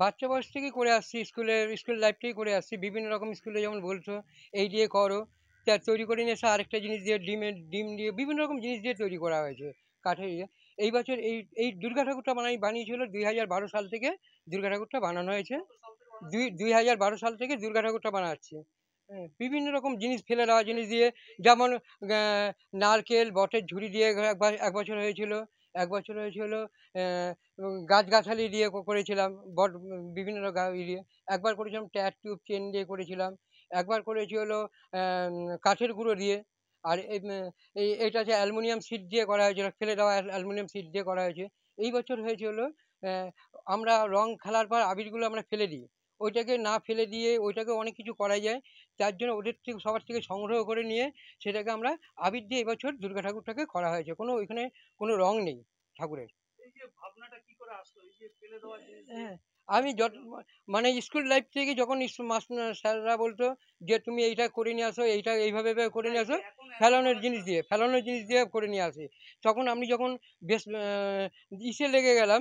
বাচ্চা বয়স থেকেই করে আসছি, স্কুল লাইফ থেকেই করে আসছি। বিভিন্ন রকম স্কুলে যেমন বলছো এই দিয়ে করো, তা তৈরি করে নিয়ে এসে আরেকটা জিনিস দিয়ে ডিম দিয়ে বিভিন্ন রকম জিনিস দিয়ে তৈরি করা হয়েছে কাঠের ইয়ে। এই বছর এই দুর্গা ঠাকুরটা বানিয়েছিল 2012 সাল থেকে দুর্গা ঠাকুরটা বানানো হয়েছে। 2012 সাল থেকে দুর্গা ঠাকুরটা বানাচ্ছি। হ্যাঁ, বিভিন্ন রকম জিনিস ফেলে দেওয়া জিনিস দিয়ে, যেমন নারকেল বটের ঝুড়ি দিয়ে এক বছর হয়েছিল। এক বছর হয়েছিল গাছগাছালি দিয়ে করেছিলাম, বট বিভিন্ন দিয়ে। একবার করেছিলাম ট্যাপ টিউব চেন দিয়ে করেছিলাম। একবার করেছি হলো কাঠের গুঁড়ো দিয়ে। আর এইটা হচ্ছে অ্যালুমিনিয়াম সিট দিয়ে করা হয়েছিল, ফেলে দেওয়া অ্যালুমিনিয়াম সিট দিয়ে করা হয়েছে। এই বছর হয়েছে হলো আমরা রং খেলার পর আবিরগুলো আমরা ফেলে দিই, ওইটাকে না ফেলে দিয়ে ওইটাকে অনেক কিছু করা যায়। তার জন্য ওদের থেকে সবার থেকে সংগ্রহ করে নিয়ে সেটাকে আমরা আবির দিয়ে এবছর দুর্গা ঠাকুরটাকে করা হয়েছে। কোনো ওইখানে কোনো রং নেই ঠাকুরের। হ্যাঁ, আমি মানে স্কুল লাইফ থেকে যখন স্যাররা বলতো যে তুমি এইটা করে নিয়ে আসো, এইটা এইভাবে এভাবে করে নিয়ে আসো, ফেলানোর জিনিস দিয়ে করে নিয়ে আসি। তখন আমি যখন বেশ ইসে লেগে গেলাম,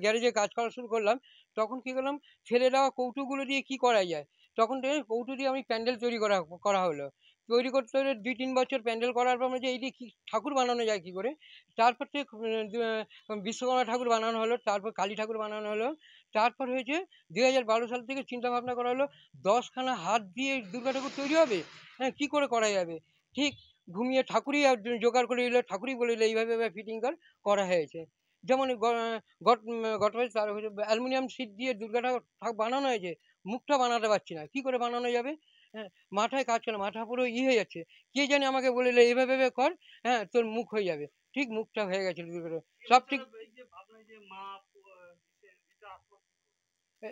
গ্যারেজে কাজ করা শুরু করলাম, তখন কি করলাম, ফেলে দেওয়া কৌটোগুলো দিয়ে কি করা যায়, তখন থেকে কৌটো দিয়ে আমি প্যান্ডেল তৈরি করা করা হলো। তৈরি করতে হলে 2-3 বছর প্যান্ডেল করার পর যে এই দিয়ে কি ঠাকুর বানানো যায় কি করে। তারপর থেকে বিশ্বকর্মা ঠাকুর বানানো হলো, তারপর কালী ঠাকুর বানানো হলো। তারপর হয়েছে 2012 সাল থেকে চিন্তা ভাবনা করা হলো 10খানা হাত দিয়ে দুর্গা ঠাকুর তৈরি হবে। হ্যাঁ, কি করে করা যাবে, ঠিক ঘুমিয়ে ঠাকুরই জোগাড় করে দিল, ঠাকুরই বলে দিল এইভাবে এভাবে ফিটিং করা হয়েছে। যেমন গতবারে তার অ্যালুমিনিয়াম শিট দিয়ে দুর্গা ঠাকুর বানানো হয়েছে, মুখটা বানাতে পারছি না, কি করে বানানো যাবে। হ্যাঁ, মাথায় কাজ করে, মাথা পুরো হয়ে যাচ্ছে। কে জানি আমাকে বলে দিল এইভাবে এভাবে কর, হ্যাঁ তোর মুখ হয়ে যাবে। ঠিক মুখটা হয়ে গেছিল সব ঠিক। এ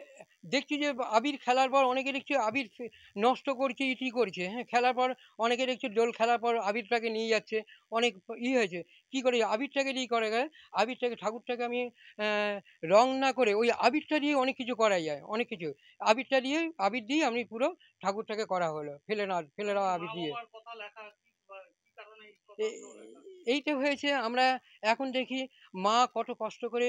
দেখছি যে আবির খেলার পর অনেকে দেখছি আবির নষ্ট করছে, ইটি করছে। হ্যাঁ, খেলার পর অনেকে দেখছি দোল খেলার পর আবিরটাকে নিয়ে যাচ্ছে। অনেক হয়েছে, কি করে আবিরটাকে দিয়ে করে গেলে, আবিরটাকে ঠাকুরটাকে আমি রং না করে ওই আবিরটা দিয়ে অনেক কিছু করা যায়, অনেক কিছু। আবির দিয়ে আমি পুরো ঠাকুরটাকে করা হলো, ফেলে দেওয়া আবির দিয়ে। এ- এইটা হয়েছে, আমরা এখন দেখি মা কত কষ্ট করে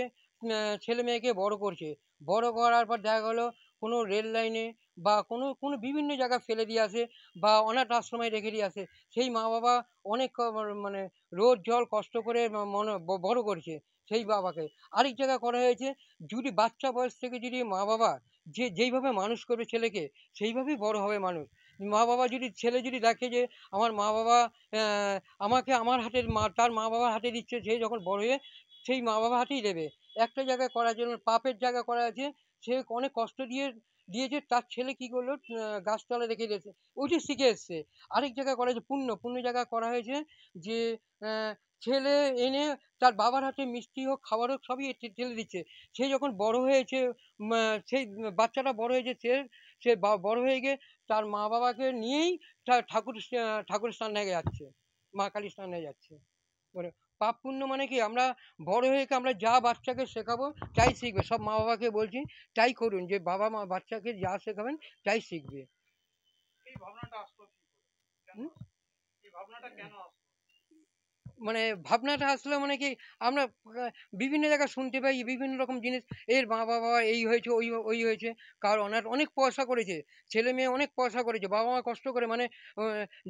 ছেলে মেয়েকে বড় করছে। বড় করার পর দেখা গেলো কোনো রেল লাইনে বা কোনো কোনো বিভিন্ন জায়গায় ফেলে দিয়ে আসে, বা অনাথ আশ্রমে রেখে দিয়ে আসে। সেই মা বাবা অনেক মানে রোদ জল কষ্ট করে বড় করছে সেই বাবাকে। আরেক জায়গায় করা হয়েছে, যদি বাচ্চা বয়স থেকে যদি মা বাবা যেইভাবে মানুষ করবে ছেলেকে, সেইভাবেই বড় হবে মানুষ। মা বাবা যদি ছেলে যদি দেখে যে আমার মা বাবা আমাকে আমার হাতের তার মা বাবার হাতে দিচ্ছে, সে যখন বড় হয়ে সেই মা বাবার হাতেই দেবে। একটা জায়গায় করার জন্য পাপের জায়গা করা আছে, সে অনেক কষ্ট দিয়েছে, তার ছেলে কি করলো, গাছতলা রেখে দিয়েছে, ওইটি শিখে এসছে। আরেক জায়গায় করা হয়েছে পুণ্য জায়গায় করা হয়েছে, যে ছেলে এনে তার বাবার হাতে মিষ্টি হোক খাবার হোক সবই ঠেলে দিচ্ছে। সে যখন বড় হয়েছে, সেই বাচ্চাটা বড় হয়েছে, সে বড় হয়ে গিয়ে তার মা বাবাকে নিয়েই ঠাকুর স্থানে যাচ্ছে, মা কালী স্থানে যাচ্ছে। মানে পাপ পুণ্য মানে কি, আমরা বড় হয়ে আমরা যা বাচ্চাকে শেখাবো তাই শিখবে। সব মা বাবাকে বলছি তাই করুন, যে বাবা মা বাচ্চাকে যা শেখাবেন তাই শিখবে। হুম? মানে ভাবনাটা আসলে মানে কি, আমরা বিভিন্ন জায়গায় শুনতে পাই বিভিন্ন রকম জিনিস, এর মা বাবা এই হয়েছে ওই ওই হয়েছে, কারণ অনেক পয়সা করেছে, ছেলে মেয়ে অনেক পয়সা করেছে, বাবা মা কষ্ট করে মানে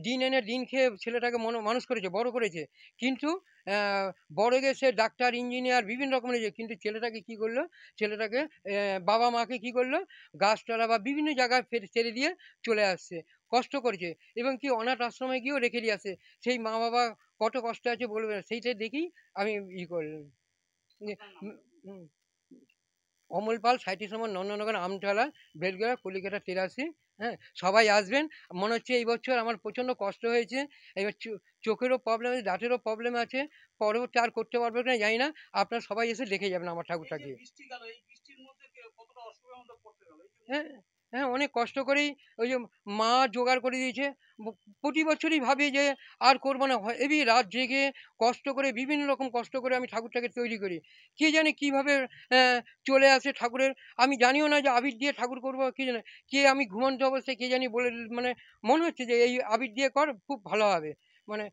দিন এনে দিন খেয়ে ছেলেটাকে মানুষ করেছে, বড় করেছে। কিন্তু আহ, বড় গিয়ে সে ডাক্তার ইঞ্জিনিয়ার বিভিন্ন রকম হয়েছে, কিন্তু ছেলেটাকে কি করলো, ছেলেটাকে বাবা মাকে কি করলো, গাছতলা বা বিভিন্ন জায়গায় ছেড়ে দিয়ে চলে আসছে, কষ্ট করেছে, এবং কি অনাথ আশ্রমে গিয়েও রেখে দিয়ে আসে। সেই মা বাবা কত কষ্ট আছে বলবে না, সেইটা দেখি আমি করলাম। উম, উম, অমল পাল, 37 নম্বর নন্দননগর, আমতলা, বেলগড়া, কলিকাতা 83। হ্যাঁ, সবাই আসবেন। মনে হচ্ছে এই বছর আমার প্রচণ্ড কষ্ট হয়েছে, এবার চোখেরও প্রবলেম আছে, দাঁতেরও প্রবলেম আছে, পরবর্তী আর করতে পারবো কিনা জানি না। আপনারা সবাই এসে দেখে যাবেন আমার ঠাকুরটাকে। হ্যাঁ, হ্যাঁ, অনেক কষ্ট করেই ওই যে মা জোগাড় করে দিয়েছে। প্রতি বছরই ভাবি যে আর করবো না, হেবি রাত জেগে কষ্ট করে বিভিন্ন রকম কষ্ট করে আমি ঠাকুরটাকে তৈরি করি। কে জানে কিভাবে চলে আসে ঠাকুরের, আমি জানিও না যে আবির দিয়ে ঠাকুর করবো, কি জানে কে, আমি ঘুমন্ত অবস্থায় কে জানি বলে মানে মনে হচ্ছে যে এই আবির দিয়ে কর খুব ভালো হবে। মানে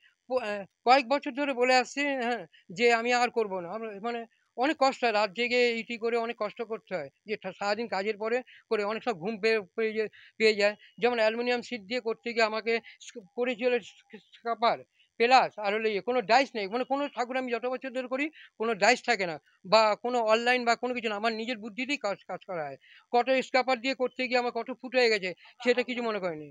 কয়েক বছর ধরে বলে আসছে, হ্যাঁ, যে আমি আর করবো না। মানে অনেক কষ্ট হয়। রাত জেগে ইটি করে অনেক কষ্ট করতে হয়। যে সারাদিন কাজের পরে করে অনেক সময় ঘুম পেয়ে যায়। যেমন অ্যালুমিনিয়াম শিট দিয়ে করতে গিয়ে আমাকে করেছি হলো স্কাপার প্লাস আর হলো কোনো ডাইস নেই। মানে কোনো ঠাকুর আমি যত বছর ধরে করি কোনো ডাইস থাকে না বা কোনো অনলাইন বা কোনো কিছু না। আমার নিজের বুদ্ধি দিয়েই কাজ কাজ করা হয়। কত স্কাপার দিয়ে করতে গিয়ে আমার কত ফুট হয়ে গেছে সেটা কিছু মনে করিনি।